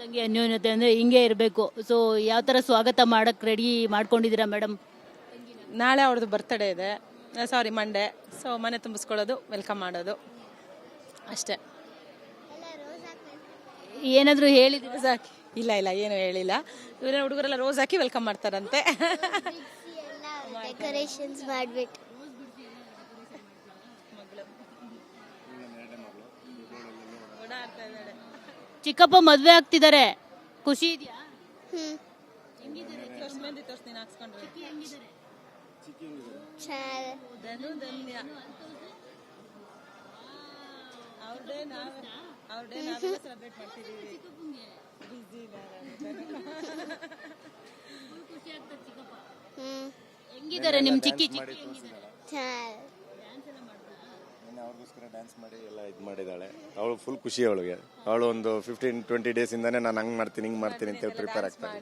ತಂಗಿ ಅನ್ಯೋನ್ಯತೆ ಅಂದ್ರೆ ಹಿಂಗೆ ಇರಬೇಕು. ಸೊ ಯಾವ ತರ ಸ್ವಾಗತ ಮಾಡಕ್ ರೆಡಿ ಮಾಡ್ಕೊಂಡಿದ್ದೀರಾ ಮೇಡಮ್? ನಾಳೆ ಅವ್ರದ್ದು ಬರ್ತಡೇ ಇದೆ, ಸಾರಿ ಮಂಡೇ. ಸೊ ಮನೆ ತುಂಬಿಸ್ಕೊಳ್ಳೋದು, ವೆಲ್ಕಮ್ ಮಾಡೋದು ಅಷ್ಟೇ. ಏನಾದ್ರು ಹೇಳಿದ್ರು? ರೋಸ್ ಹಾಕಿ ಇಲ್ಲ ಇಲ್ಲ ಏನು ಹೇಳಿಲ್ಲ. ಇವರ ಹುಡುಗರೆಲ್ಲ ರೋಸ್ ಹಾಕಿ ವೆಲ್ಕಮ್ ಮಾಡ್ತಾರಂತೆ. ಡೆಕೋರೇಷನ್ಸ್ ಮಾಡ್ಬಿಟ್ಟು ಚಿಕ್ಕಪ್ಪ ಮದ್ವೆ ಆಗ್ತಿದ್ದಾರೆ, ಖುಷಿ ಇದೆಯಾ? ಹೆಂಗಿದ್ದಾರೆ ನಿಮ್ ಚಿಕ್ಕಿ? ಅವ್ರಿಗೋಸ್ಕರ ಡ್ಯಾನ್ಸ್ ಮಾಡಿ ಎಲ್ಲ ಇದು ಮಾಡಿದಾಳೆ. ಅವಳು ಫುಲ್ ಖುಷಿ. ಅವಳಿಗೆ ಅವಳು ಒಂದು 15-20 ಡೇಸ್ ಇಂದಾನೆ ನಾನು ಹಂಗ್ ಮಾಡ್ತೀನಿ ಹಿಂಗ್ ಮಾಡ್ತೀನಿ ಅಂತ ಹೇಳಿ ಪ್ರಿಪೇರ್ ಆಗ್ತಾಳೆ.